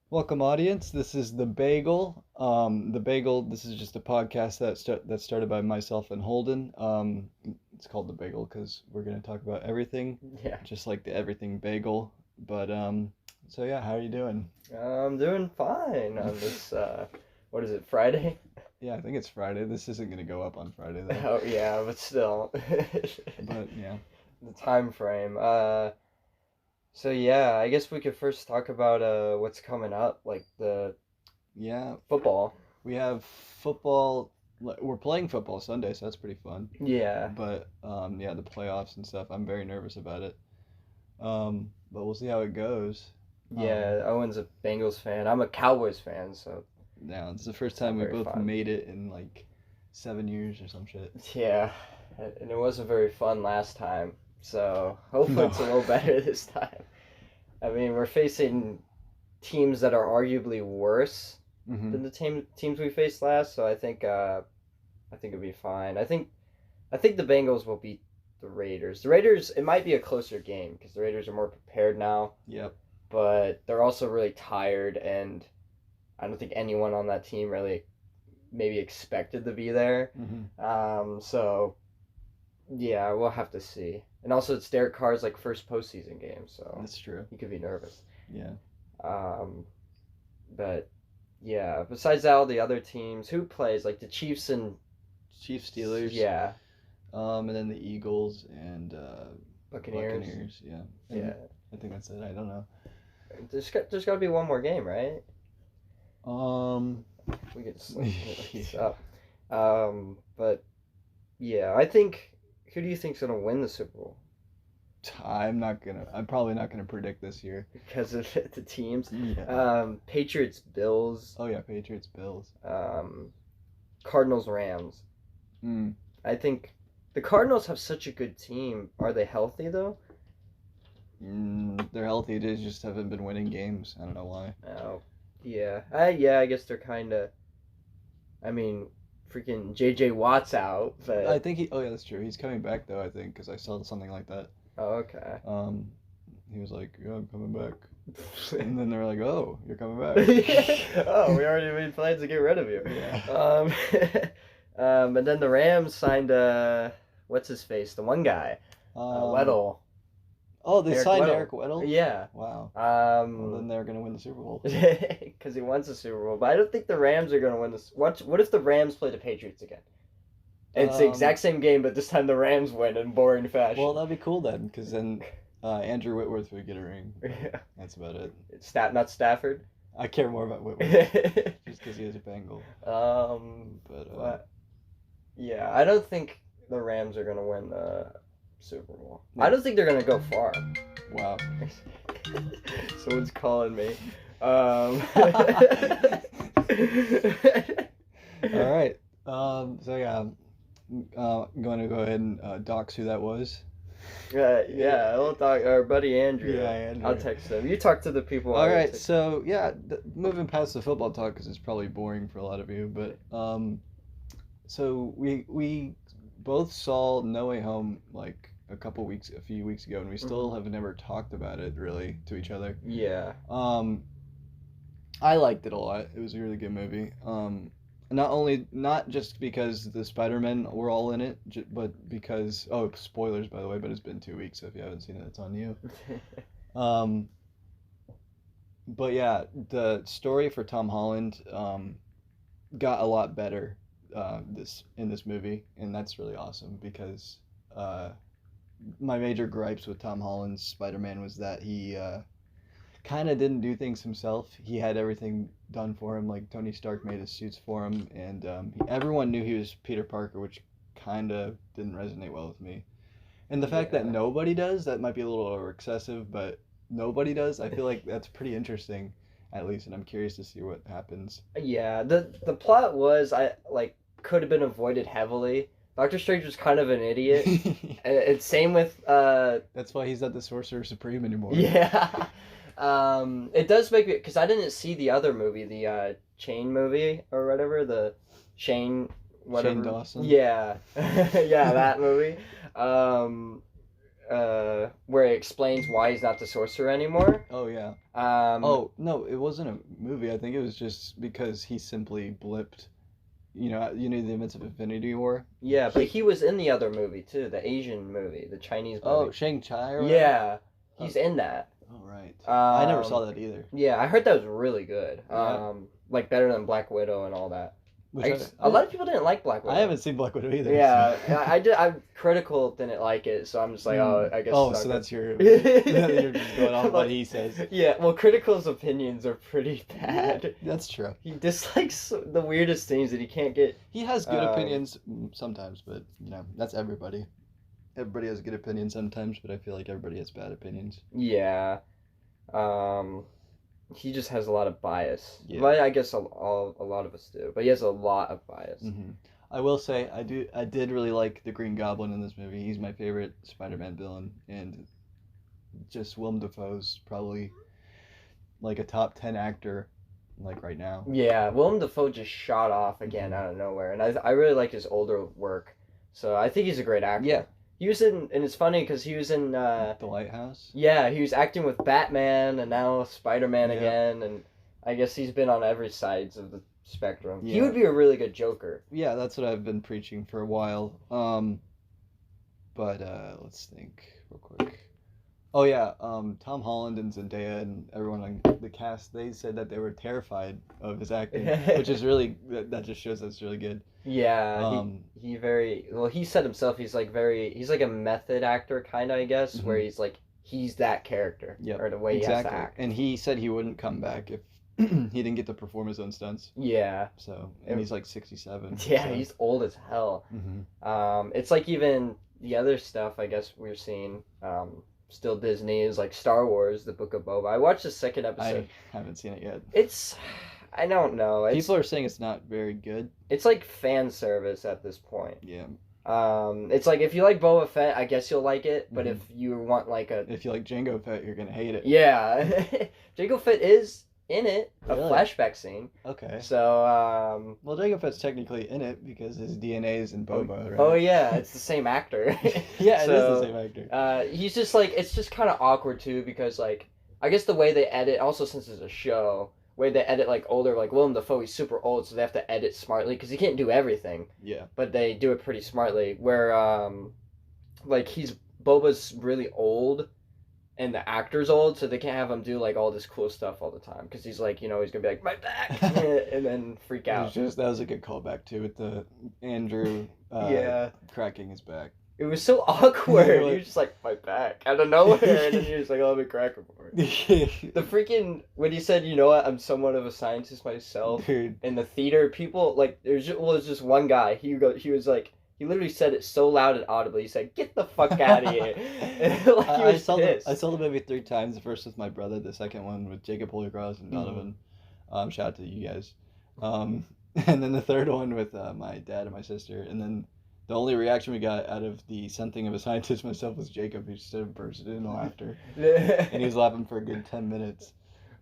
Welcome, audience. This is the Bagel. The Bagel. This is just a podcast that started by myself and Holden. It's called the Bagel because we're gonna talk about everything, Yeah, just like the everything bagel. So yeah, how are you doing? I'm doing fine on this, what is it, Friday? Yeah, I think it's Friday. This isn't gonna go up on Friday though. Oh, yeah, but still. But yeah, The time frame. So yeah, I guess we could first talk about, what's coming up, like the yeah, football. we have football. We're playing football Sunday, so that's pretty fun. Yeah, Yeah, the playoffs and stuff. I'm very nervous about it. But we'll see how it goes. Um, yeah, Owen's a Bengals fan. I'm a Cowboys fan, so Now, it's the first it's not time we very both fun. made it in like 7 years or some shit. Yeah, and it wasn't very fun last time, so hopefully No. it's a little better this time. I mean, we're facing teams that are arguably worse hmm than the teams we faced last. So I think it'll be fine. I think the Bengals will beat the Raiders. The Raiders, it might be a closer game because the Raiders are more prepared now, Yep. but they're also really tired, and I don't think anyone on that team really maybe expected to be there. hmm So yeah, we'll have to see. And also, it's Derek Carr's like first postseason game, so That's true. he could be nervous. Yeah. Um, but yeah, besides that, all the other teams who plays like the Chiefs and Chiefs, Steelers. yeah, And then the Eagles and Buccaneers. Buccaneers. Yeah. Yeah, And I think that's it. I don't know. there's got to be one more game, right? Um. We could just look this up. But yeah, I think who do you think's gonna win the Super Bowl? I'm not gonna. I'm probably not gonna predict this year. Because of the teams. Yeah. Patriots, Bills, Oh yeah, Patriots, Bills. um, Cardinals, Rams. Mm. I think the Cardinals have such a good team. Are they healthy though? They're healthy. They just haven't been winning games. I don't know why. Oh, yeah. Yeah, I guess they're kind of. I mean, freaking J.J. Watt's out, I but think he. Oh yeah, that's true. He's coming back though. I think because I saw something like that. oh, okay. Um, he was like, "Yeah, I'm coming back," and then they're like, "Oh, you're coming back." Oh, we already made plans to get rid of you. Yeah. Um, and then the Rams signed what's his face, the one guy, Um. Weddle. Oh, they Eric signed Weddle. Eric Weddle. Yeah. Wow. Well, then Um, they're gonna win the Super Bowl. because he wants the Super Bowl, but I don't think the Rams are gonna win this. What if the Rams play the Patriots again? It's the Um. exact same game, but this time the Rams win in boring fashion. Well, that'd be cool then, because then Andrew Whitworth would get a ring. But Yeah. that's about it. Not Stafford. I care more about Whitworth just because he is a Bengal. But But yeah, I don't think the Rams are gonna win the Super Bowl. Yeah. I don't think they're gonna go far. wow. Someone's calling me. All All right. So yeah, I'm going to go ahead and dox who that was. yeah, I'll talk. Our buddy Andrew. Yeah, Andrew. I'll text him. You talk to the people. All I will right. text. So yeah, moving past the football talk because it's probably boring for a lot of you, but so we both saw No Way Home like a few weeks ago, and we still have never talked about it really to each other. Yeah. Um, I liked it a lot. It was a really good movie. Not just because the Spider-Men were all in it, but because spoilers by the way, but it's been 2 weeks, so if you haven't seen it, it's on you. Um, but yeah, the story for Tom Holland got a lot better this movie, and that's really awesome because uh, my major gripes with Tom Holland's Spider-Man was that he kind of didn't do things himself. He had everything done for him, like Tony Stark made his suits for him, and everyone knew he was Peter Parker, which kind of didn't resonate well with me. And the fact that Yeah. nobody does, that might be a little over excessive, but nobody does, I feel like that's pretty interesting, at least, and I'm curious to see what happens. Yeah. The plot was I like could have been avoided heavily. Doctor Strange was kind of an idiot. And same with That's why he's not the Sorcerer Supreme anymore. yeah. It does make me because I didn't see the other movie, the Chain movie or whatever, the Shane whatever. Shane Dawson. Yeah, yeah, that movie. Um, where it explains why he's not the sorcerer anymore. Oh yeah. Um, Oh no, it wasn't a movie. I think it was just because he simply blipped. The events of Infinity War. yeah, but he was in the other movie too, the Asian movie, the Chinese Oh, movie. Shang-Chi or whatever? Yeah, he's in that. Oh right. I never saw Um, that either. Yeah, I heard that was really good. Yeah. Like better than Black Widow and all that. Which A lot of people didn't like Black Widow. I haven't seen Black Widow either. Yeah, So. I did. I'm critical. Didn't like it, so I'm just like, oh, I guess. Oh, it's so not that's your. good. You're just going off Like, what he says. Yeah, well, critical's opinions are pretty bad. That's true. He dislikes the weirdest things that he can't get. He has good opinions sometimes, but that's everybody. Everybody has good opinions sometimes, but I feel like everybody has bad opinions. Yeah. He just has a lot of bias. Yeah. But I guess a lot of us do. But he has a lot of bias. Mm-hmm. I will say I did really like the Green Goblin in this movie. He's my favorite Spider-Man villain, and just Willem Dafoe's probably like a top 10 actor like right now. Yeah, Willem Dafoe just shot off again out of nowhere, and I really like his older work. So I think he's a great actor. Yeah. He was in, and it's funny because he was in. The Lighthouse. Yeah, he was acting with Batman and now Spider-Man Yeah. again, and I guess he's been on every sides of the spectrum. He Yeah. would be a really good Joker. Yeah, that's what I've been preaching for a while. But let's think real quick. Oh yeah, Tom Holland and Zendaya and everyone on the cast, they said that they were terrified of his acting, which is really that just shows that's really good. Yeah, he very well. He said himself he's like a method actor kind of, I guess, where he's that character or the way he has to act. And he said he wouldn't come back if he didn't get to perform his own stunts. Yeah. So and he's like 67. Yeah, so. he's old as hell. Mm-hmm. It's like even the other stuff I guess we're seeing. Still Disney is like Star Wars, The Book of Boba. I watched the second episode. I haven't seen it yet. I don't know. People are saying it's not very good. It's like fan service at this point. Yeah. It's like if you like Boba Fett, I guess you'll like it. But if you want like if you like Jango Fett, you're gonna hate it. Yeah, Jango Fett is in it, a flashback scene. Okay. So well, Jango Fett's technically in it because his DNA is in Boba, right? Oh yeah, it's the same actor. Yeah, it is the same actor. He's just like it's just kind of awkward too because like I guess the way they edit, also since it's a show. Way they edit like older, like Willem Dafoe, he's super old, so they have to edit smartly because he can't do everything. Yeah. But they do it pretty smartly. Where like Boba's really old, and the actor's old, so they can't have him do like all this cool stuff all the time because he's like he's gonna be like my back and then freak out. That was a good callback too with the Andrew cracking his back. It was so awkward. He was just like, my back, out of nowhere. And then he was like, oh, let me crack it for it. The freaking, when he said, you know what, I'm somewhat of a scientist myself. Dude. In the theater, people, like, there's just one guy. He was like, he literally said it so loud and audibly. He said, get the fuck out of here. Like, he was pissed. I saw the movie 3 times. The first with my brother. The second one with Jacob Holycross and Donovan. Shout out to you guys. And then the third one with my dad and my sister. And then the only reaction we got out of the something of a scientist myself was Jacob, who just bursted into laughter. And he was laughing for a good 10 minutes.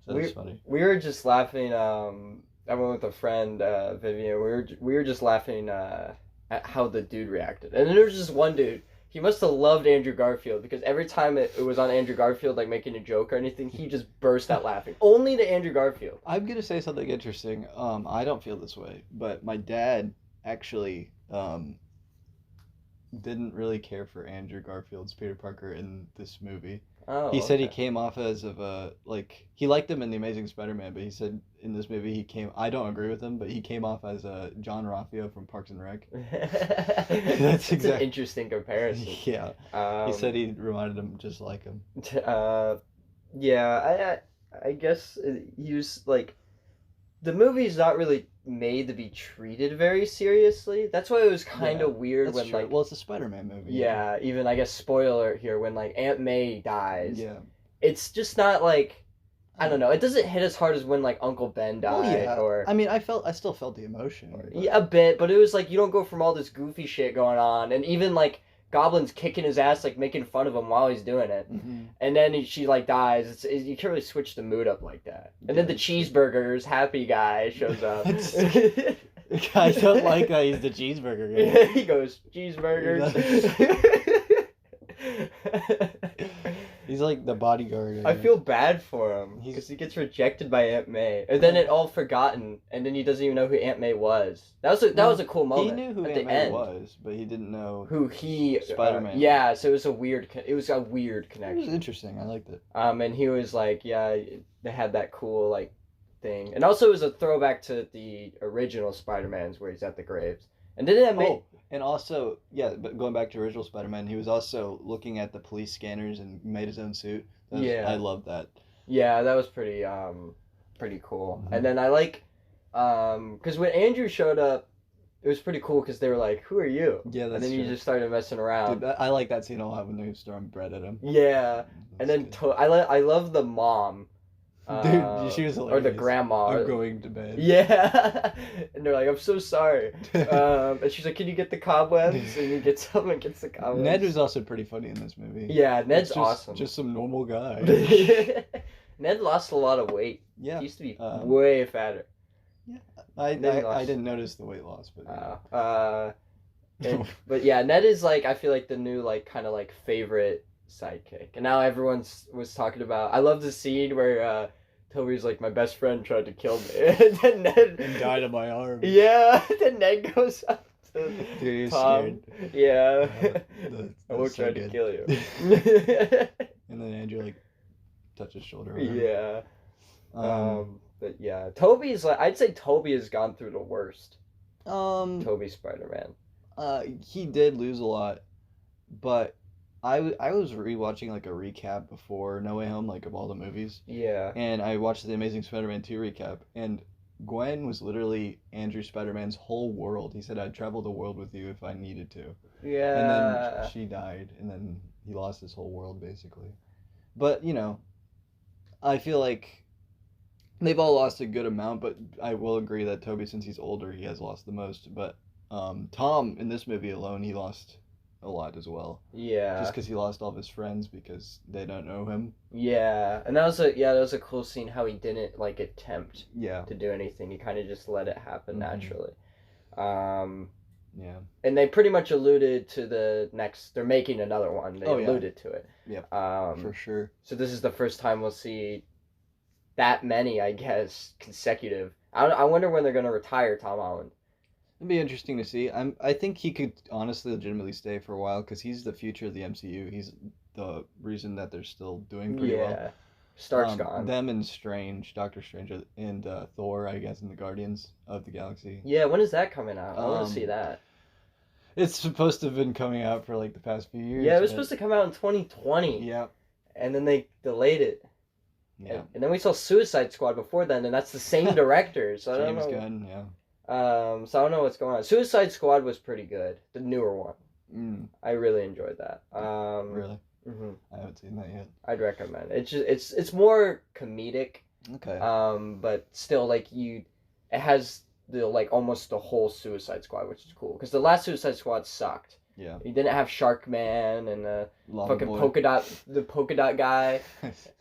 So that was funny. We were just laughing. I went with a friend, Vivian. We were just laughing at how the dude reacted. And then there was just one dude. He must have loved Andrew Garfield because every time it was on Andrew Garfield, like making a joke or anything, he just burst out laughing. Only to Andrew Garfield. I'm going to say something interesting. I don't feel this way, but my dad actually... didn't really care for Andrew Garfield's Peter Parker in this movie. Oh, he said he came off as he liked him in The Amazing Spider-Man, but he said in this movie I don't agree with him, but he came off as John Raffio from Parks and Rec. That's an interesting comparison. Yeah. He said he reminded him just like him. Yeah, I guess he was like, the movie's not really made to be treated very seriously. That's why it was kind of weird when true. Well, it's a Spider-Man movie. Yeah, even I guess spoiler here when like Aunt May dies. Yeah. It's just not like, I don't know. It doesn't hit as hard as when like Uncle Ben died or. I mean, I still felt the emotion. Yeah, a bit, but it was like you don't go from all this goofy shit going on, and even like Goblin's kicking his ass, like making fun of him while he's doing it, and then she like dies. You can't really switch the mood up like that. And then the cheeseburgers happy guy shows up. I don't like that he's the cheeseburger guy. He goes cheeseburgers. He's like the bodyguard. I guess. feel bad for him He's- because he gets rejected by Aunt May, and then it all forgotten, and then he doesn't even know who Aunt May was. That was a cool moment. He knew who at Aunt the May end. was, but he didn't know Who he Spider-Man. yeah, so it was a weird It was connection. interesting. I liked it. And he was like, yeah, they had that cool like thing, and also it was a throwback to the original Spider-Man's where he's at the graves, and didn't that make Oh, and also, yeah, but going back to original Spider-Man, he was also looking at the police scanners and made his own suit. Yeah. I love that. Yeah, that was pretty cool. Mhm. And then I like because when Andrew showed up, it was pretty cool because they were like, "Who are you?" Yeah, that's and then true. you just started messing around. Dude, I like that scene a lot when they were throwing bread at him. Yeah, and then I love the mom. Dude, she was hilarious. Or the grandma. I'm going to bed. Yeah, and they're like, "I'm so sorry." And she's like, "Can you get the cobwebs?" And he gets up and gets the cobwebs. Ned was also pretty funny in this movie. Yeah, Ned's Just- awesome. Just some normal guy. Ned lost a lot of weight. Yeah. He used to be Um, way fatter. I lost- didn't notice the weight loss, but But yeah, Ned is like I feel like the new like kind of like favorite sidekick, and now everyone's was talking about. I love the scene where Toby's like, my best friend tried to kill me, and then Ned and died on my arm. Yeah, then Ned goes up to Dude, he's Tom. scared. Yeah, I That's won't so try to good. kill you. And then Andrew like touched his shoulder. on him. Yeah. Um, But yeah, Toby's like I'd say Toby has gone through the worst. um, Toby Spider-Man. he did lose a lot, but I was rewatching like a recap before No Way Home, like of all the movies, Yeah. and I watched the Amazing Spider-Man 2 recap, and Gwen was literally Andrew Spider-Man's whole world. He said, "I'd travel the world with you if I needed to." Yeah. And then she died, and then he lost his whole world basically. But you know, I feel like they've all lost a good amount, but I will agree that Toby, since he's older, he has lost the most. But Tom in this movie alone, he lost a lot as well, Yeah. just because he lost all of his friends because they don't know him. Yeah, and that was a cool scene how he didn't like attempt Yeah, to do anything. He kind of just let it happen Mhm. naturally. yeah, And they pretty much alluded to the next. They're making another one. They Oh, yeah. alluded to it. Yep. Um, for sure. so this is the first time we'll see that many, I guess, consecutive. I wonder when they're gonna retire Tom Holland. It'd be interesting to see. I think he could honestly, legitimately stay for a while because he's the future of the MCU. He's the reason that they're still doing pretty well. Yeah, Stark's gone. Them and Strange, Doctor Strange, and Thor, I guess, and the Guardians of the Galaxy. Yeah, when is that coming out? I want to see that. It's supposed to have been coming out for like the past few years. Yeah, it was but- supposed to come out in 2020. Yeah, And then they delayed it. yeah. And then we saw Suicide Squad before then, and that's the same director. So I don't James know. Gunn, yeah. So I don't know what's going on. Suicide Squad was pretty good, the newer one. Mm, I really enjoyed that. really? Mhm. I haven't seen that yet. I'd recommend it. It's more comedic, Okay. but still like it has the like almost the whole Suicide Squad, which is cool because the last Suicide Squad sucked. Yeah. You didn't have Shark Man and Lava fucking Boy. the polka dot guy.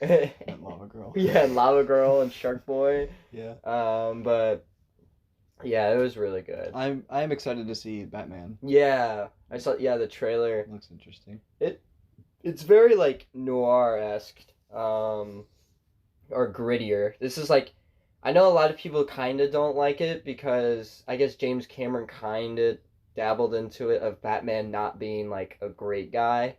And Lava Girl. Yeah, and Lava Girl and Shark Boy. Yeah. But yeah, it was really good. I'm excited to see Batman. Yeah, I saw. Yeah, the trailer. It looks interesting. It's very like noir-esque, or grittier. This is like, I know a lot of people kind of don't like it because I guess James Cameron kind of dabbled into it of Batman not being like a great guy,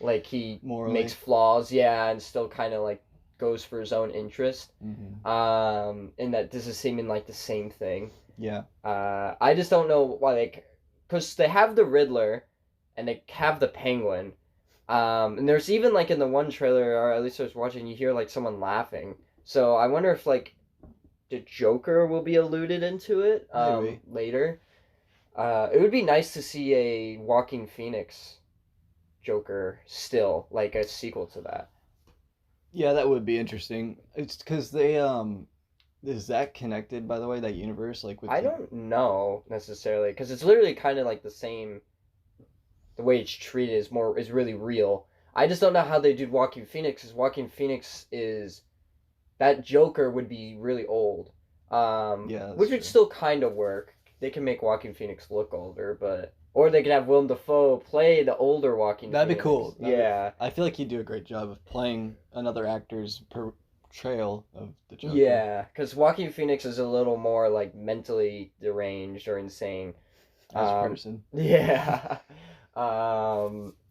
like he Morally. makes flaws, yeah, and still kind of like goes for his own interest. Mm-hmm. And that this is seeming like the same thing. Yeah. I just don't know why because they have the Riddler, and they have the Penguin, and there's even like in the one trailer, or at least I was watching, you hear like someone laughing. So I wonder if like the Joker will be alluded into it Maybe. later. It would be nice to see a Walking Phoenix Joker still, like a sequel to that. Yeah, that would be interesting. It's because they is that connected, by the way, that universe, like with I don't know necessarily because it's literally kind of like the same. The way it's treated is really real. I just don't know how they did Walking Phoenix. Because Walking Phoenix is that Joker would be really old. Yeah, that's which would true. still kind of work. They can make Walking Phoenix look older, but Or they could have Willem Dafoe play the older Walking That'd be Phoenix. cool. Yeah. I feel like he'd do a great job of playing another actor's portrayal of the Joker. Yeah, because Joaquin Phoenix is a little more like mentally deranged or insane. As a person. Yeah.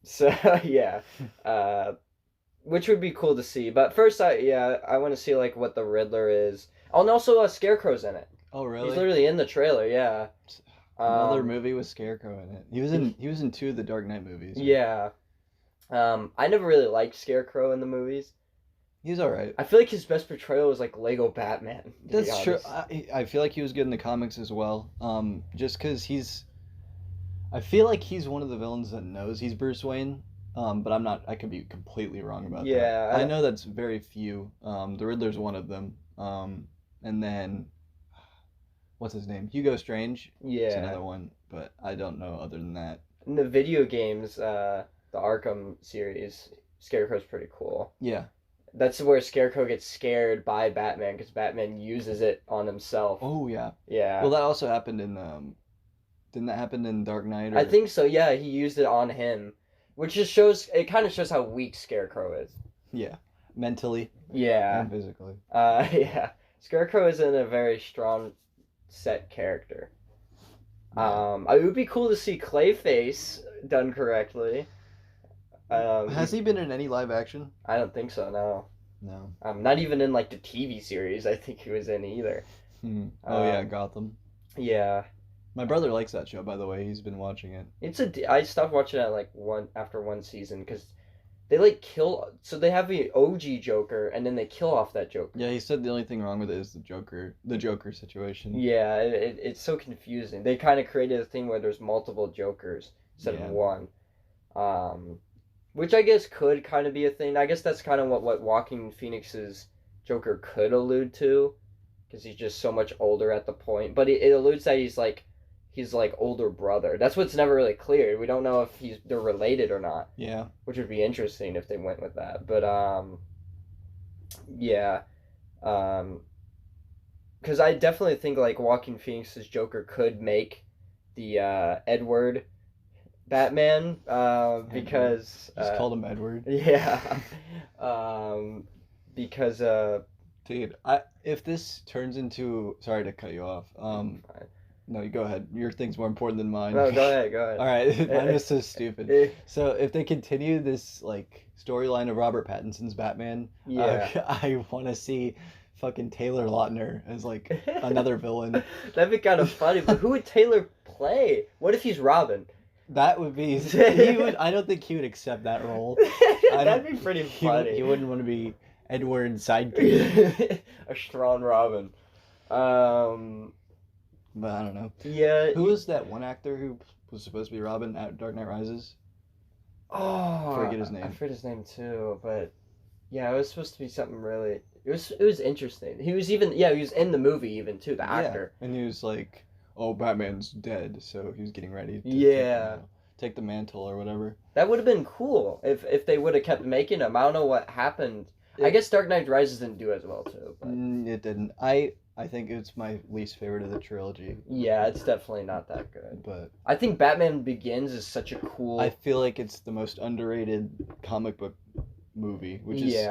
So yeah. Which would be cool to see. But first, I want to see like what the Riddler is. Oh, and also Scarecrow's in it. Oh, really? He's literally in the trailer. Yeah. Another movie with Scarecrow in it. He was in 2 of the Dark Knight movies. Right? Yeah. I never really liked Scarecrow in the movies. He's all right. I feel like his best portrayal was like Lego Batman. That's true. I feel like he was good in the comics as well. Just because I feel like he's one of the villains that knows he's Bruce Wayne. But I'm not. I could be completely wrong about that. Yeah. I know that's very few. The Riddler's one of them. And then, what's his name? Hugo Strange. Yeah. It's another one, but I don't know other than that. In the video games, the Arkham series, Scarecrow's pretty cool. Yeah. That's where Scarecrow gets scared by Batman because Batman uses it on himself. Oh yeah. Yeah. Well, that also happened in didn't that happen in Dark Knight? Or... I think so. Yeah, he used it on him, which just shows. It kind of shows how weak Scarecrow is. Yeah. Mentally. Yeah. And physically. Yeah. Scarecrow isn't a very strong set character. It would be cool to see Clayface done correctly. Has he been in any live action? I don't think so. No. No. Not even in like the TV series. I think he was in either. Oh yeah, Gotham. Yeah. My brother likes that show, by the way. He's been watching it. I stopped watching it like after one season because they like kill. So they have the OG Joker, and then they kill off that Joker. Yeah, he said the only thing wrong with it is the Joker situation. Yeah, it's so confusing. They kind of created a thing where there's multiple Jokers instead of one. Which I guess could kind of be a thing. I guess that's kind of what Joaquin Phoenix's Joker could allude to, because he's just so much older at the point. But it alludes that he's like older brother. That's what's never really clear. We don't know if they're related or not. Yeah. Which would be interesting if they went with that. But yeah. Because I definitely think like Joaquin Phoenix's Joker could make the Edward Batman, because just called him Edward. Yeah. Because dude, if this turns into, sorry to cut you off. No, you go ahead. Your thing's more important than mine. No, go ahead. All right, I'm just so stupid. So if they continue this like storyline of Robert Pattinson's Batman, I want to see fucking Taylor Lautner as like another villain. That'd be kind of funny. But who would Taylor play? What if he's Robin? That would be. He would. I don't think he would accept that role. That'd be pretty funny. He wouldn't want to be Edward's sidekick. A strong Robin. But I don't know. Yeah. Who was that one actor who was supposed to be Robin at Dark Knight Rises? Oh, I forget his name. I forget his name too, but yeah, it was supposed to be something really. It was interesting. He was even he was in the movie even too, the actor. And he was like, "Oh, Batman's dead," so he was getting ready to take the mantle or whatever. That would have been cool if they would have kept making him. I don't know what happened. I guess Dark Knight Rises didn't do as well too. But... It didn't. I think it's my least favorite of the trilogy. Yeah, it's definitely not that good. But I think Batman Begins is such a cool... I feel like it's the most underrated comic book movie, which is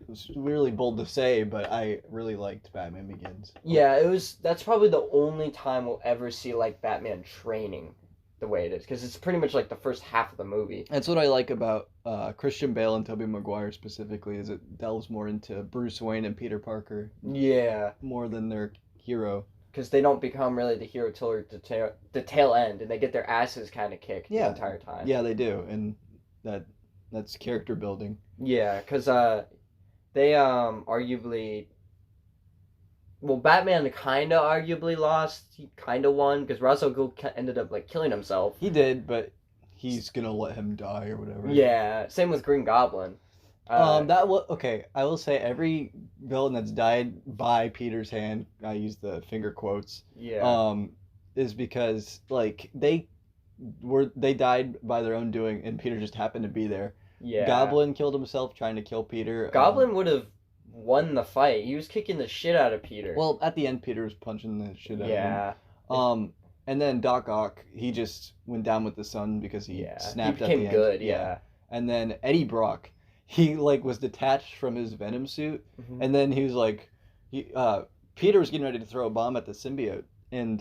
it's really bold to say, but I really liked Batman Begins. Yeah, that's probably the only time we'll ever see like Batman training the way it is, because it's pretty much like the first half of the movie. That's what I like about Christian Bale and Tobey Maguire specifically, is it delves more into Bruce Wayne and Peter Parker. Yeah. More than their hero. Because they don't become really the hero till the tail end, and they get their asses kind of kicked the entire time. Yeah, they do, and that's character building. Yeah, because they arguably... Well, Batman kind of arguably lost. He kind of won because Ra's al Ghul ended up like killing himself. He did, but he's gonna let him die or whatever. Yeah, same with Green Goblin. Okay. I will say every villain that's died by Peter's hand, I use the finger quotes. Yeah. Is because like they died by their own doing, and Peter just happened to be there. Yeah. Goblin killed himself trying to kill Peter. Goblin would have won the fight. He was kicking the shit out of Peter. Well, at the end, Peter was punching the shit out of him. Yeah. And then Doc Ock, he just went down with the sun because he Yeah, he snapped at became the end. good. Yeah. And then Eddie Brock, he like was detached from his Venom suit, Mhm. and then he was like, Peter was getting ready to throw a bomb at the symbiote, and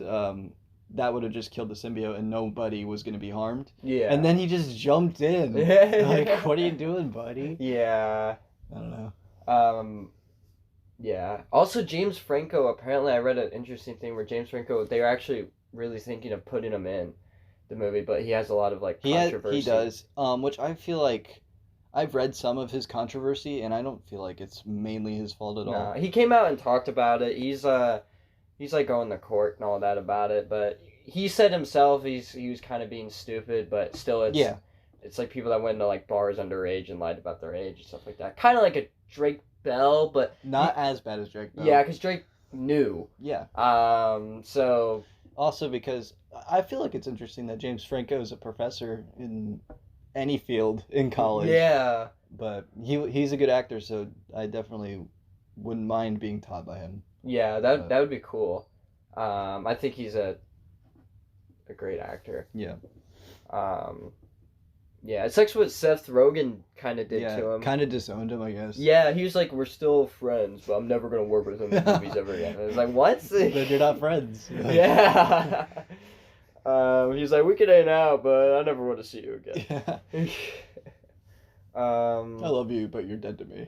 that would have just killed the symbiote, and nobody was gonna be harmed. Yeah. And then he just jumped in. Like, what are you doing, buddy? Yeah. I don't know. Yeah. Also, James Franco. Apparently, I read an interesting thing where James Franco, they were actually really thinking of putting him in the movie, but he has a lot of like controversy. He does. Which I feel like I've read some of his controversy, and I don't feel like it's mainly his fault at all. He came out and talked about it. He's like going to court and all that about it, but he said himself he was kind of being stupid, but still it's like people that went to like bars underage and lied about their age and stuff like that. Kind of like a Drake Bell, but not as bad as Drake Bell. Yeah, because Drake knew. Yeah. So also because I feel like it's interesting that James Franco is a professor in any field in college. Yeah. But he's a good actor, so I definitely wouldn't mind being taught by him. Yeah, that would be cool. I think he's a great actor. Yeah. Yeah, it's like what Seth Rogen kind of did to him. Kind of disowned him, I guess. Yeah, he was like, we're still friends, but I'm never going to work with him in movies ever again. And I was like, what? But you're not friends. Yeah. He's like, we could hang out, but I never want to see you again. Yeah. I love you, but you're dead to me.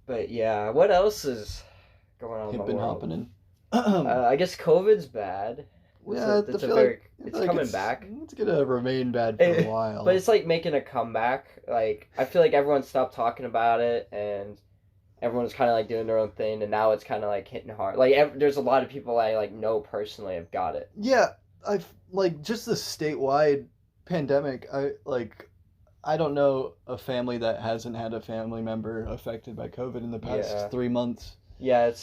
But yeah, what else is going on in the world? Happening. I guess COVID's bad. It's coming back. It's gonna remain bad for a while. But it's like making a comeback. Like, I feel like everyone stopped talking about it, and everyone's kind of like doing their own thing, and now it's kind of like hitting hard. Like, there's a lot of people I like know personally have got it. Yeah, I've like just the statewide pandemic. I don't know a family that hasn't had a family member affected by COVID in the past 3 months. Yeah,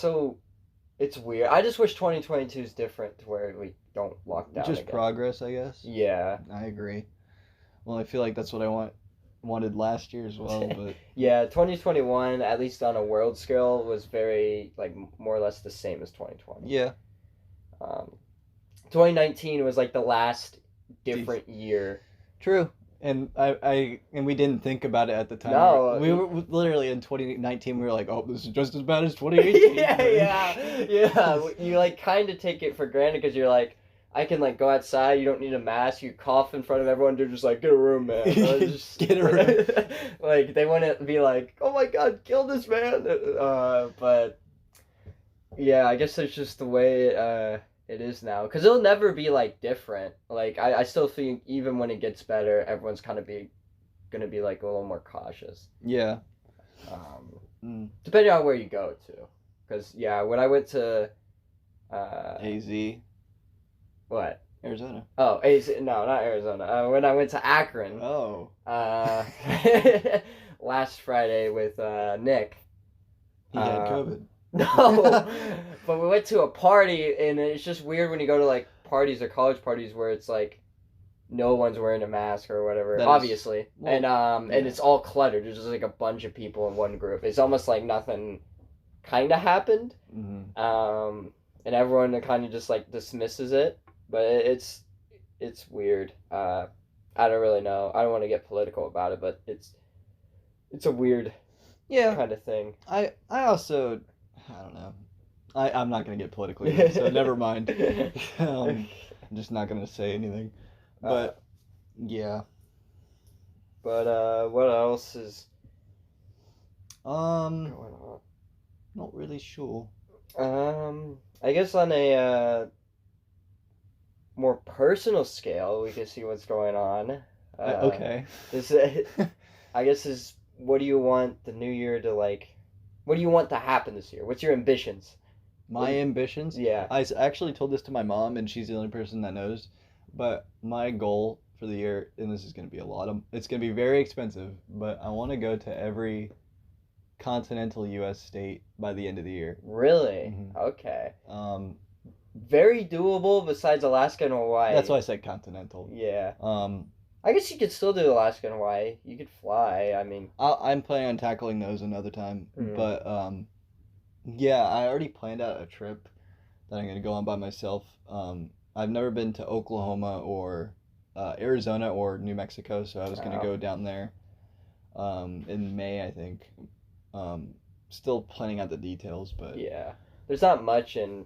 it's weird. I just wish 2022 is different to where we don't lock down Just again. Progress, I guess. Yeah. I agree. Well, I feel like that's what I wanted last year as well, but... Yeah, 2021, at least on a world scale, was very, like, more or less the same as 2020. Yeah. 2019 was, like, the last different year. True. And we didn't think about it at the time. No. We were literally in 2019, we were like, oh, this is just as bad as 2018. Yeah. You, like, kind of take it for granted because you're like, I can, like, go outside, you don't need a mask, you cough in front of everyone, they're just like, get a room, man. Just, get a room. Like, they want to be like, oh my god, kill this man. But, yeah, I guess it's just the way it is now. Because it'll never be, like, different. Like, I still think even when it gets better, everyone's kind of going to be, like, a little more cautious. Yeah. Depending on where you go, too. Because, yeah, when I went to... AZ. What? Arizona. Oh, no, not Arizona. When I went to Akron. Oh. Last Friday with Nick. He had COVID. No, but we went to a party, and it's just weird when you go to like parties or college parties where it's like no one's wearing a mask or whatever, obviously, and it's all cluttered. There's just like a bunch of people in one group. It's almost like nothing kind of happened, and everyone kind of just like dismisses it. But it's weird. I don't really know. I don't want to get political about it, but it's a weird kind of thing. I also, I don't know. I'm not going to get political either, so never mind. I'm just not going to say anything. But, yeah. But, what else is going on? Not really sure. I guess on a more personal scale, we can see what's going on. Okay. I guess is, what do you want the new year to, like, what do you want to happen this year? What's your ambitions? My ambitions? Yeah. I actually told this to my mom, and she's the only person that knows, but my goal for the year, and this is going to be it's going to be very expensive, but I want to go to every continental U.S. state by the end of the year. Really? Mm-hmm. Okay. Very doable besides Alaska and Hawaii. That's why I said continental. Yeah. I guess you could still do Alaska and Hawaii. You could fly. I mean, I'm planning on tackling those another time. But yeah, I already planned out a trip that I'm gonna go on by myself. I've never been to Oklahoma or Arizona or New Mexico, so I was gonna Oh, go down there in May, I think. Still planning out the details, but yeah. There's not much in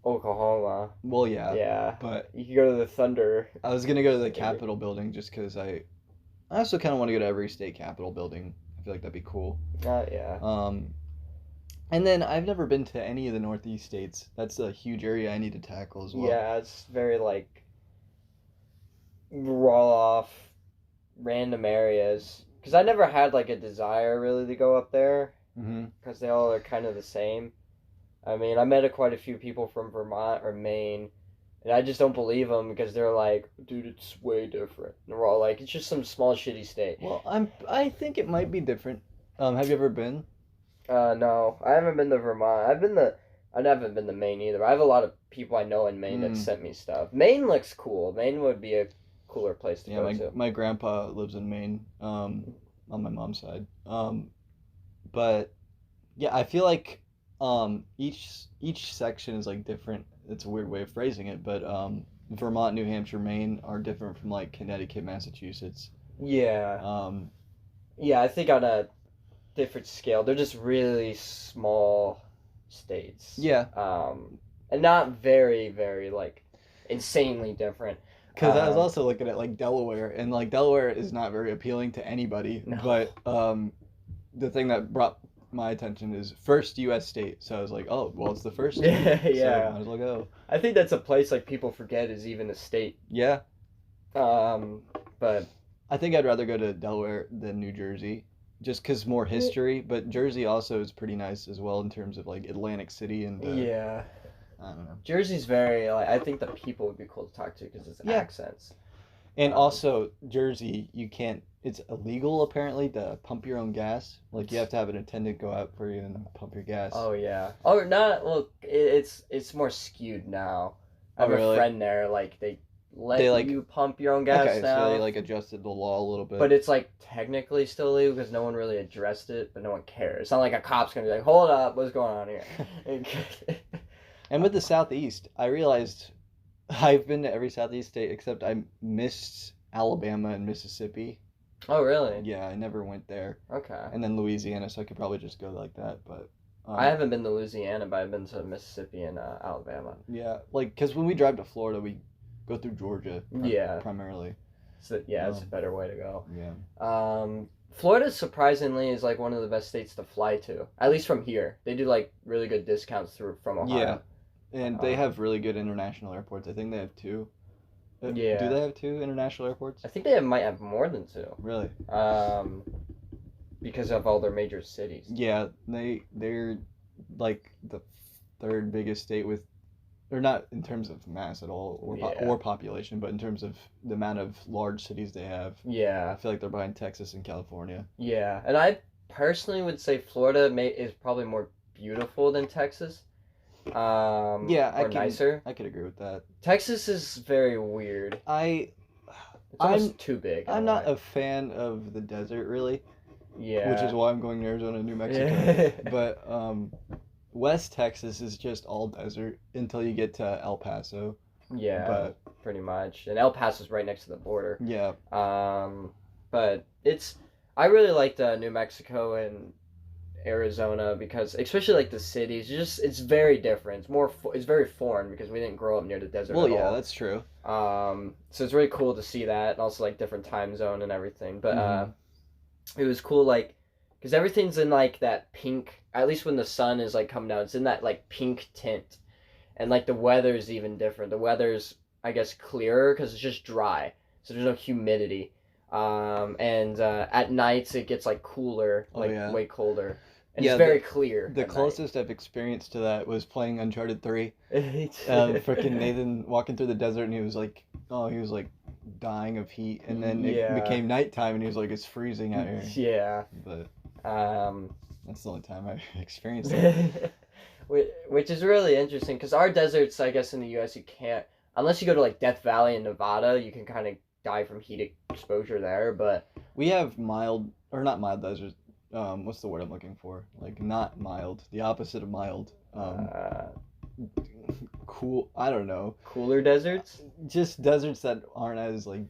Oklahoma. well, yeah. Yeah. But You can go to the Thunder. I was gonna go to the City. Capitol building just because I also kind of want to go to every state Capitol building. I feel like that'd be cool. Yeah. And then I've never been to any of the Northeast states. That's a huge area I need to tackle as well. Yeah, it's very like raw off random areas. Because I never had like a desire really to go up there. Mm-hmm. Because they all are kind of the same. I mean, I met quite a few people from Vermont or Maine, and I just don't believe them because they're like, dude, it's way different. And we're all like, it's just some small shitty state. Well, I think it might be different. Have you ever been? No, I haven't been to Vermont. I haven't been to Maine either. I have a lot of people I know in Maine that sent me stuff. Maine looks cool. Maine would be a cooler place to go to. My grandpa lives in Maine, on my mom's side. But yeah, I feel like each section is like different. It's a weird way of phrasing it, but Vermont, New Hampshire, Maine are different from like Connecticut, Massachusetts. Yeah. Yeah, I think on a different scale, they're just really small states. Yeah. And not very, very like insanely different. Because I was also looking at like Delaware, and like Delaware is not very appealing to anybody. No. But the thing that brought my attention is first U.S. state. So I was like, oh, well, it's the first state. Yeah. So might as well go. I think that's a place like people forget is even a state. Yeah. But I think I'd rather go to Delaware than New Jersey, just because more history. But Jersey also is pretty nice as well in terms of like Atlantic City and yeah. I don't know. Jersey's very like I think the people would be cool to talk to because it's accents. And also Jersey, you can't. It's illegal apparently to pump your own gas. Like you have to have an attendant go out for you and pump your gas. Oh yeah. Oh not well. It's more skewed now. I have really? a friend there. Like they let you pump your own gas okay, now. so they like adjusted the law a little bit. But it's like technically still illegal because no one really addressed it, but no one cares. It's not like a cop's gonna be like, hold up, what's going on here? And with the Southeast, I realized I've been to every Southeast state except I missed Alabama and Mississippi. Oh, really? Yeah, I never went there. Okay. And then Louisiana, so I could probably just go like that. But I haven't been to Louisiana, but I've been to Mississippi and Alabama. Yeah, like because when we drive to Florida, we go through Georgia. Primarily. So yeah, it's a better way to go. Yeah. Florida surprisingly is like one of the best states to fly to, at least from here. They do like really good discounts from Ohio. Yeah. And they have really good international airports. I think they have two. Yeah. Do they have two international airports? I think they might have more than two. Really? Because of all their major cities. Yeah, they're like the third biggest state with, or not in terms of mass at all, or population, but in terms of the amount of large cities they have. Yeah. I feel like they're behind Texas and California. Yeah, and I personally would say Florida is probably more beautiful than Texas. Nicer. I could agree with that. Texas is very weird. It's almost too big. I'm not a fan of the desert, really. Yeah. Which is why I'm going to Arizona and New Mexico. But West Texas is just all desert until you get to El Paso. Yeah, pretty much. And El Paso's right next to the border. Yeah. But I really liked New Mexico and Arizona because especially like the cities, it's very different. It's very foreign because we didn't grow up near the desert. Well, yeah, that's true. So it's really cool to see that, and also like different time zone and everything. But it was cool, like because everything's in like that pink. At least when the sun is like coming down, it's in that like pink tint, and like the weather's even different. The weather's I guess clearer because it's just dry, so there's no humidity. And at nights it gets like cooler, way colder. And it's very clear. The closest I've experienced to that was playing Uncharted 3. Freaking Nathan walking through the desert and he was like dying of heat, and then it became nighttime and he was like, it's freezing out here. Yeah. But that's the only time I've experienced it. Which is really interesting because our deserts, I guess in the U.S. you can't, unless you go to like Death Valley in Nevada, you can kind of die from heat exposure there. But we have mild, or not mild deserts. What's the word I'm looking for? Like not mild, the opposite of mild. cool. I don't know. Cooler deserts? Just deserts that aren't as like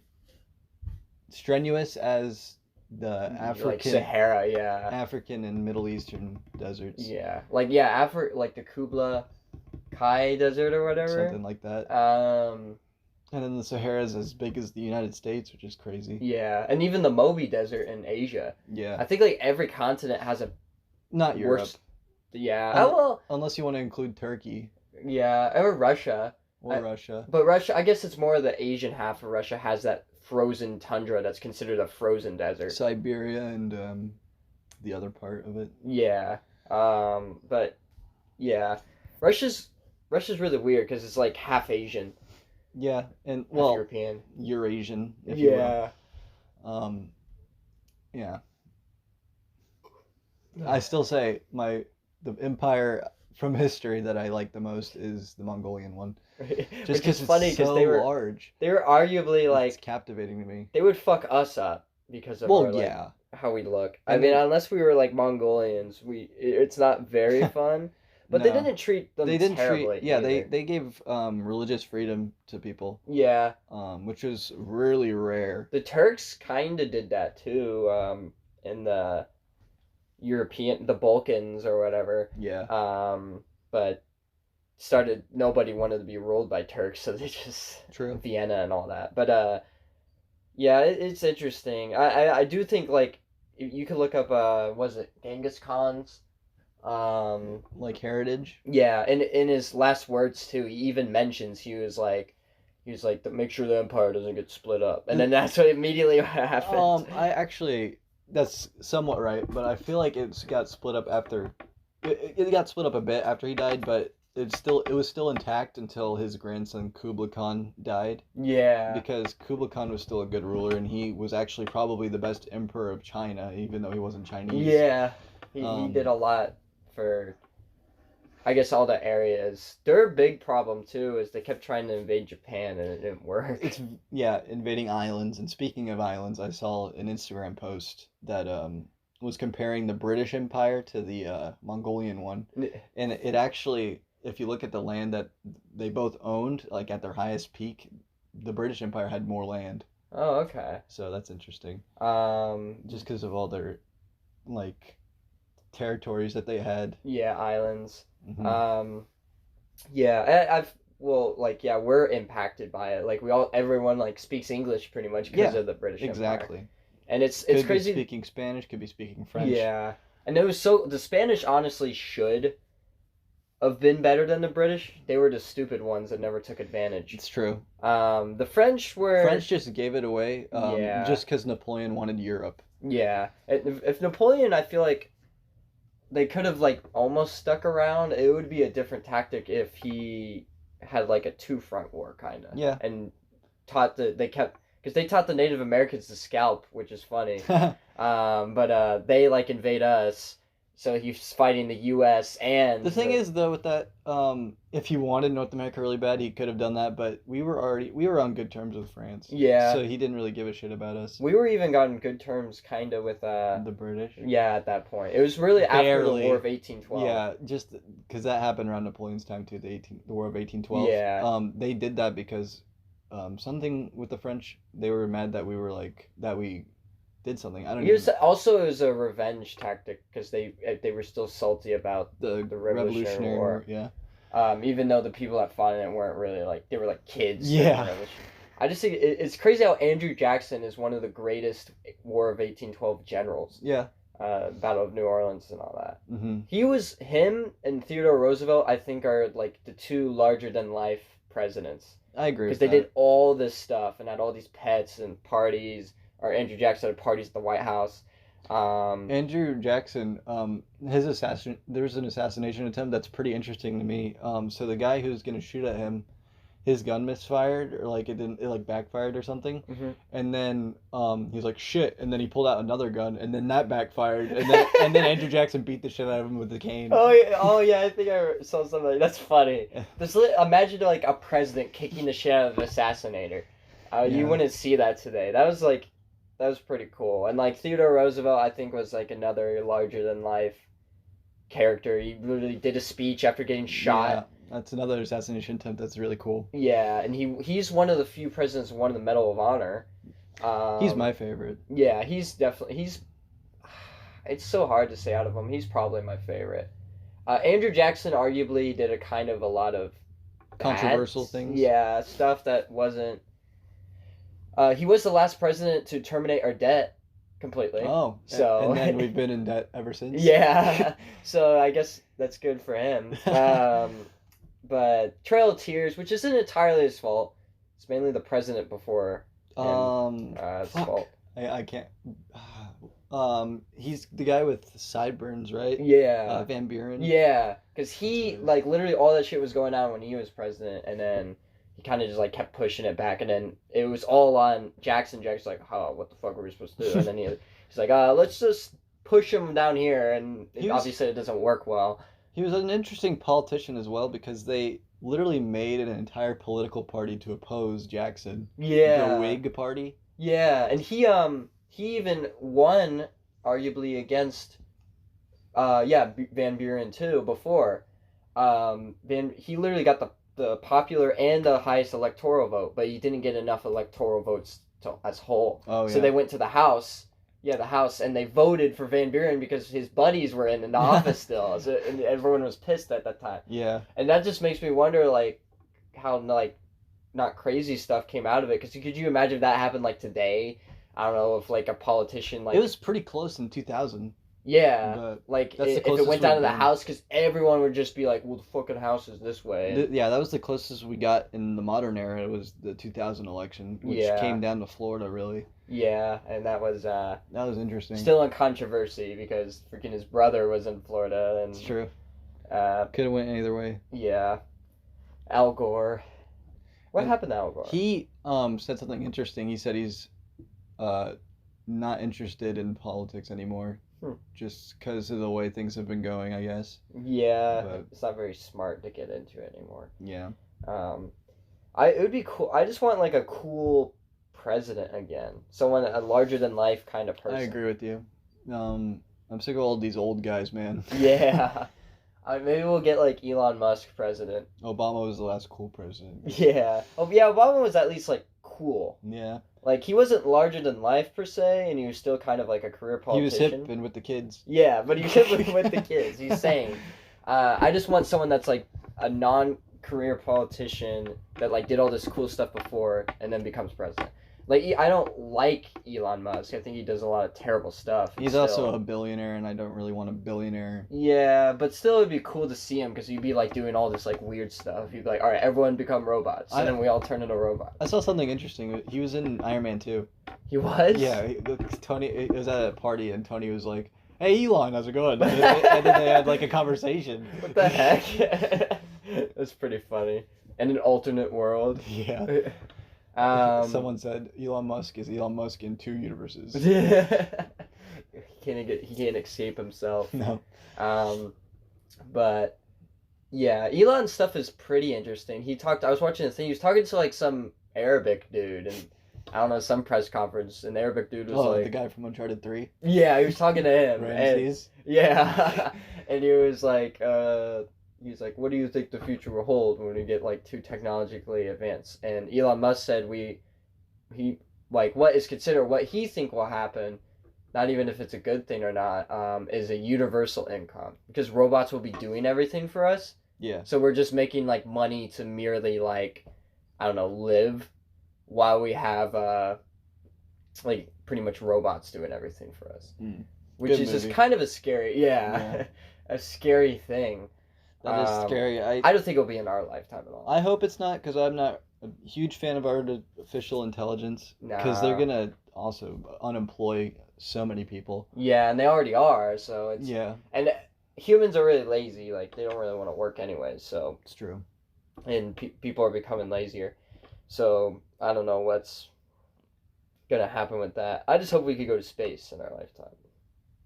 strenuous as the Like African, Sahara, yeah. African and Middle Eastern deserts. Yeah. Like like the Kubla Kai Desert or whatever. Something like that. And then the Sahara is as big as the United States, which is crazy. Yeah, and even the Moby Desert in Asia. Yeah. I think like every continent has a Not Europe. worse. Yeah. Well, unless you want to include Turkey yeah, or Russia. or Russia. But Russia, I guess it's more the Asian half of Russia has that frozen tundra that's considered a frozen desert. Siberia and the other part of it. Yeah. But yeah, Russia's really weird because it's like half Asian. Yeah, and half European. Eurasian, if you will. Yeah. I still say the empire from history that I like the most is the Mongolian one. Just because it's funny, so large. They were arguably like it's captivating to me. They would fuck us up because of our, like, how we look. I mean, unless we were like Mongolians, it's not very fun. But they didn't treat them terribly. They gave religious freedom to people. Yeah. Which was really rare. The Turks kind of did that too. In the the Balkans or whatever. Yeah. But nobody wanted to be ruled by Turks, so they just Vienna and all that. But yeah, it's interesting. I do think like you could look up was it Genghis Khan's like heritage. Yeah, and in his last words too, he even mentions he was like make sure the empire doesn't get split up, and then that's what immediately happened. I actually that's somewhat right, but I feel like it got split up after it got split up a bit after he died, but it was still intact until his grandson Kublai Khan died. Yeah. Because Kublai Khan was still a good ruler, and he was actually probably the best emperor of China, even though he wasn't Chinese. Yeah. He did a lot for, I guess, all the areas. Their big problem too is they kept trying to invade Japan and it didn't work. Invading islands. And speaking of islands, I saw an Instagram post that was comparing the British Empire to the Mongolian one, and it actually, if you look at the land that they both owned, like at their highest peak, the British Empire had more land. Oh, okay. So that's interesting. Just because of all their like territories that they had. Yeah, islands. Mm-hmm. We're impacted by it. Like everyone like speaks English pretty much because of the British Empire. Exactly. And it's could crazy. Could be speaking Spanish, could be speaking French. Yeah. And the Spanish honestly should have been better than the British. They were the stupid ones that never took advantage. It's true. The French just gave it away. Just because Napoleon wanted Europe. Yeah. If Napoleon, I feel like they could have like almost stuck around. It would be a different tactic if he had like a two-front war kind of. Yeah. And because they taught the Native Americans to scalp, which is funny. But they like invade us, so he's fighting the U.S. and the thing is though with that, if he wanted North America really bad, he could have done that. But we were on good terms with France. Yeah. So he didn't really give a shit about us. We were even on good terms, kind of, with the British. Yeah, at that point, it was really after the War of 1812. Yeah, just because that happened around Napoleon's time too. The War of 1812. Yeah. They did that because. Something with the French, they were mad that we did something. I don't know. It was a revenge tactic because they were still salty about the Revolutionary War. Yeah. Even though the people that fought in it weren't really like, they were like kids. Yeah. I just think it's crazy how Andrew Jackson is one of the greatest War of 1812 generals. Yeah. Battle of New Orleans and all that. Mm-hmm. Him and Theodore Roosevelt, I think, are like the two larger than life presidents. I agree. Because they did all this stuff and had all these pets and parties. Or Andrew Jackson had parties at the White House. Andrew Jackson, there was an assassination attempt that's pretty interesting to me. So the guy who's gonna shoot at him, his gun misfired, or like it backfired or something. Mm-hmm. And then he was like shit, and then he pulled out another gun, and then that backfired, and then Andrew Jackson beat the shit out of him with the cane. Oh yeah, I think I saw something like that's funny. Imagine like a president kicking the shit out of an assassinator. You wouldn't see that today. That was pretty cool. And like Theodore Roosevelt, I think, was like another larger than life character. He literally did a speech after getting shot. That's another assassination attempt. That's really cool. Yeah, and he's one of the few presidents who won the Medal of Honor. He's my favorite. Yeah, he's definitely he's. It's so hard to say out of him. He's probably my favorite. Andrew Jackson arguably did a lot of Controversial things. Yeah, stuff that wasn't. He was the last president to terminate our debt completely. Oh, so and then we've been in debt ever since. Yeah, so I guess that's good for him. But Trail of Tears, which isn't entirely his fault, it's mainly the president before him. His fault. I can't. He's the guy with sideburns, right? Yeah. Van Buren. Yeah, because he like literally all that shit was going on when he was president, and then he kind of just like kept pushing it back, and then it was all on Jackson. Jackson's like, "Oh, what the fuck were we supposed to do?" And then he's like, let's just push him down here," and obviously it doesn't work well. He was an interesting politician as well because they literally made an entire political party to oppose Jackson. Yeah. The Whig Party. Yeah, and he even won arguably against Van Buren too before. He literally got the popular and the highest electoral vote, but he didn't get enough electoral votes as whole. Oh, yeah. So they went to the House. Yeah, the House, and they voted for Van Buren because his buddies were in the office still, so, and everyone was pissed at that time. Yeah. And that just makes me wonder, like, how, like, not crazy stuff came out of it. Because could you imagine if that happened, like, today? I don't know, if, like, a politician, like... It was pretty close in 2000. Yeah, like, if it went down to the House, because everyone would just be like, well, the fucking House is this way. Yeah, that was the closest we got in the modern era. It was the 2000 election, which came down to Florida, really. Yeah, and that was interesting. Still in controversy because freaking his brother was in Florida, and it's true. Could have went either way. Yeah, Al Gore. What happened to Al Gore? He said something interesting. He said he's not interested in politics anymore, just because of the way things have been going, I guess. Yeah, but it's not very smart to get into it anymore. Yeah. It would be cool. I just want like a cool president again, someone a larger than life kind of person. I agree with you. I'm sick of all these old guys, man. Yeah. Maybe we'll get like Elon Musk president. Obama was the last cool president. Yeah. Oh yeah, Obama was at least like cool. Yeah. Like he wasn't larger than life per se, and he was still kind of like a career politician. He was hip and with the kids. Yeah, but he was hip with the kids. He's sane. I just want someone that's like a non-career politician that like did all this cool stuff before and then becomes president. Like, I don't like Elon Musk. I think he does a lot of terrible stuff. He's also a billionaire, and I don't really want a billionaire. Yeah, but still, it'd be cool to see him, because he'd be, like, doing all this, like, weird stuff. He'd be like, all right, everyone become robots, and then we all turn into robots. I saw something interesting. He was in Iron Man 2. He was? Yeah, Tony, it was at a party, and Tony was like, hey, Elon, how's it going? And then they had, like, a conversation. What the heck? That's pretty funny. In an alternate world. Yeah. Someone said Elon Musk is Elon Musk in 2 universes. He can't escape himself. No. But yeah, Elon's stuff is pretty interesting. I was watching the thing, he was talking to like some Arabic dude, and I don't know, some press conference, and the Arabic dude was like... the guy from Uncharted 3? Yeah, he was talking to him. Ramses? Yeah. And he was like, he's like, what do you think the future will hold when we get like too technologically advanced? And Elon Musk said what is considered what he think will happen, not even if it's a good thing or not, is a universal income, because robots will be doing everything for us. Yeah. So we're just making like money to merely like, I don't know, live, while we have like pretty much robots doing everything for us, which is just kind of a scary, a scary thing. That is scary. I don't think it'll be in our lifetime at all. I hope it's not, because I'm not a huge fan of artificial intelligence, because they're gonna also unemploy so many people. Yeah, and they already are. So it's and humans are really lazy. Like they don't really want to work anyway. So it's true. And people are becoming lazier. So I don't know what's gonna happen with that. I just hope we could go to space in our lifetime.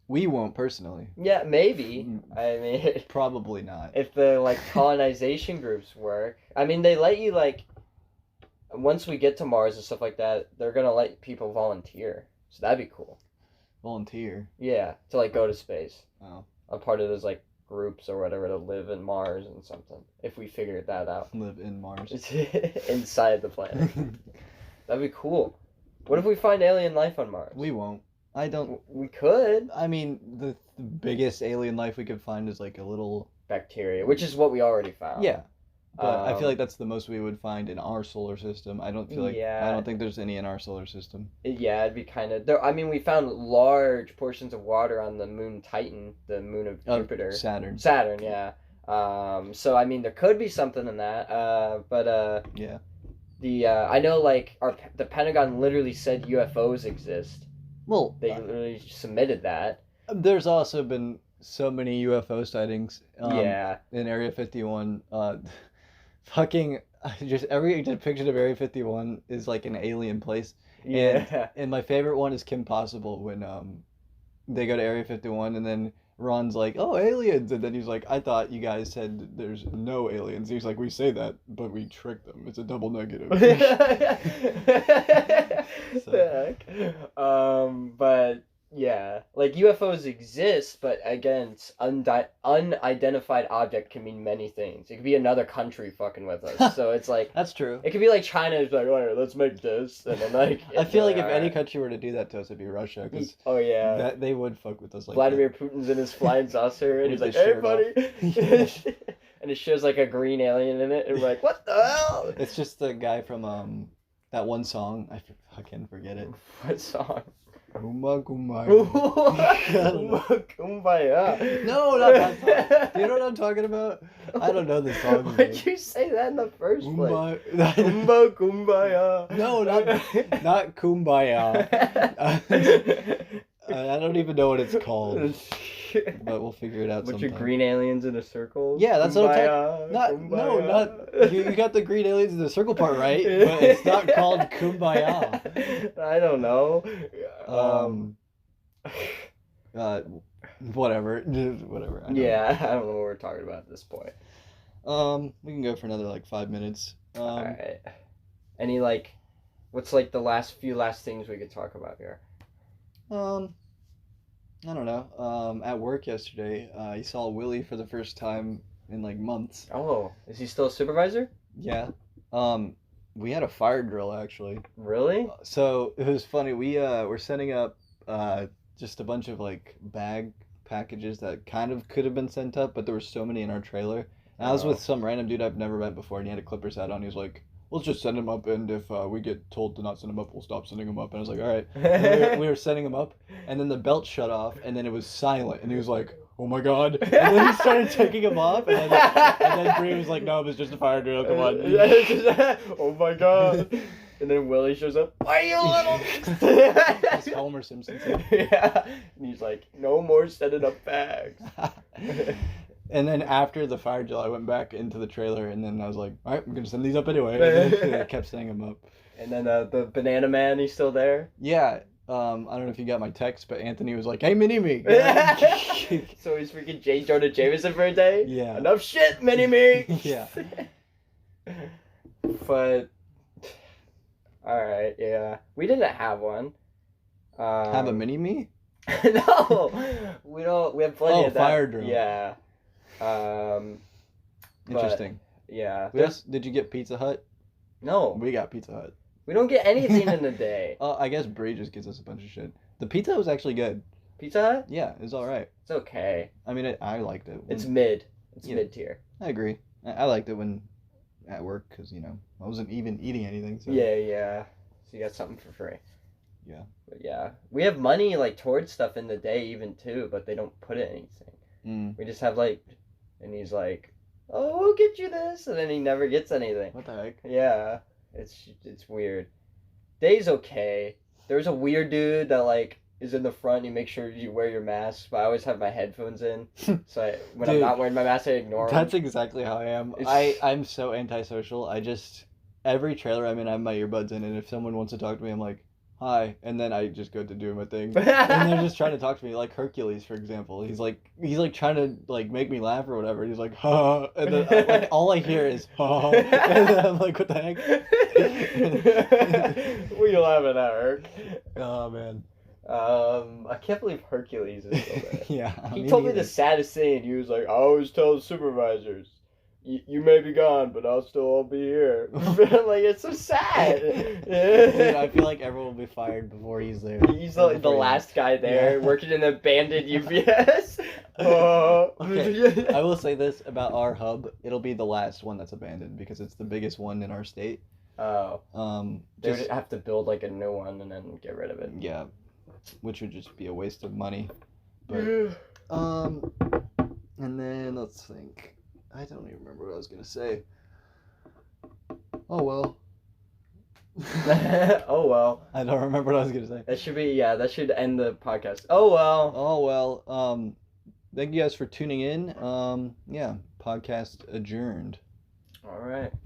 We won't personally. Yeah, maybe. I mean, probably not. If the like colonization groups work, I mean, they let you like. Once we get to Mars and stuff like that, they're gonna let people volunteer. So that'd be cool. Volunteer. Yeah, to like go to space. Oh. A part of those like groups or whatever to live in Mars and something. If we figured that out. Live in Mars. Inside the planet. That'd be cool. What if we find alien life on Mars? We won't. I don't. We could. I mean, the biggest alien life we could find is like a little bacteria, which is what we already found. Yeah. But I feel like that's the most we would find in our solar system. I don't feel like I don't think there's any in our solar system. Yeah, it'd be kind of there. I mean, we found large portions of water on the moon Titan, the moon of Jupiter. Saturn. Saturn, yeah. So I mean, there could be something in that. But yeah. I know like the Pentagon literally said UFOs exist. Well, they literally submitted that. There's also been so many UFO sightings. Yeah. In Area 51. Fucking just every depiction of Area 51 is like an alien place. Yeah. And my favorite one is Kim Possible when they go to Area 51 and then Ron's like, "Oh, aliens," and then he's like, "I thought you guys said there's no aliens." And he's like, "We say that, but we tricked them. It's a double negative." But yeah, like UFOs exist, but again, unidentified object can mean many things. It could be another country fucking with us. So it's like that's true. It could be like China is like, "All right, let's make this," and then like I feel like if any country were to do that to us, it'd be Russia. Cause that they would fuck with us like Vladimir that. Putin's in his flying saucer, and he's like, "Hey, buddy," and it shows like a green alien in it, and we're like, "What the hell?" It's just the guy from that one song. I fucking forget it. What song? Kumbaya. Kumbaya. No, not that song. Do you know what I'm talking about? I don't know the song. Why'd you say that in the first place? Kumbaya. No, not Kumbaya. I don't even know what it's called. But we'll figure it out sometime. Bunch of green aliens in a circle. Yeah, that's what I'm talking. Not you got the green aliens in the circle part right, but it's not called Kumbaya. I don't know. Whatever. I don't know what we're talking about at this point. We can go for another like 5 minutes. All right. Any like, what's like the last things we could talk about here? I don't know. At work yesterday, I saw Willie for the first time in like months. Oh, is he still a supervisor? Yeah. We had a fire drill actually. Really? So it was funny. We were setting up just a bunch of like bag packages that kind of could have been sent up, but there were so many in our trailer. And I was with some random dude I've never met before, and he had a Clippers hat on. He was like, "Let's just send them up, and if we get told to not send them up, we'll stop sending them up." And I was like, "All right." And we were sending them up, and then the belt shut off, and then it was silent, and he was like, "Oh my god!" And then he started taking them off, and then Bree was like, "No, it was just a fire drill. Come on." Oh my god! And then Willie shows up. Why you little? It's Homer Simpson. Yeah, and he's like, "No more setting up bags." And then after the fire drill, I went back into the trailer, and then I was like, "All right, I'm gonna send these up anyway." And then I kept sending them up. And then the banana man, he's still there. Yeah. I don't know if you got my text, but Anthony was like, "Hey, Mini-Me." So he's freaking J. Jonah Jameson for a day? Yeah. Enough shit, Mini-Me! Yeah. But, alright, yeah. We didn't have one. Have a Mini-Me? No! We don't, we have plenty of that. Fire drill. Yeah. Interesting. But, yeah. Did you get Pizza Hut? No. We got Pizza Hut. We don't get anything in a day. I guess Brie just gives us a bunch of shit. The pizza was actually good. Pizza Hut? Yeah, it was alright. It's okay. I mean, I liked it. It's mid. It's mid-tier. I agree. I liked it when at work because, I wasn't even eating anything. So. Yeah. So you got something for free. Yeah. But yeah. We have money, like, towards stuff in the day even, too, but they don't put it in anything. We just have, like, and he's like, "Oh, we'll get you this," and then he never gets anything. What the heck? Yeah. It's weird. Day's okay. There's a weird dude that like is in the front and he makes sure you wear your mask, but I always have my headphones in. So when I'm not wearing my mask, I ignore him. That's exactly how I am. I'm so antisocial. Every trailer I'm in, I have my earbuds in, and if someone wants to talk to me, I'm like, "Hi," and then I just go to do my thing. And they're just trying to talk to me, like Hercules, for example. He's like trying to like make me laugh or whatever. He's like, "Ha," and then like all I hear is "ha," and then I'm like, "What the heck?" What are you laughing at, Herc? Oh man. I can't believe Hercules is still there. Yeah. He told me neither. the saddest thing. He was like, I always tell the supervisors, you may be gone, but I'll be here. I'm like, it's so sad. Dude, I feel like everyone will be fired before he's there. He's the last guy there, Yeah. working in an abandoned UPS. Okay. I will say this about our hub: it'll be the last one that's abandoned because it's the biggest one in our state. Oh. They Just would have to build like a new one and then get rid of it. yeah, which would just be a waste of money. But and then let's think. I don't even remember what I was gonna say. Oh well. Oh well. I don't remember what I was gonna say. That should end the podcast. Oh well. Oh well. Thank you guys for tuning in. Yeah, podcast adjourned. All right.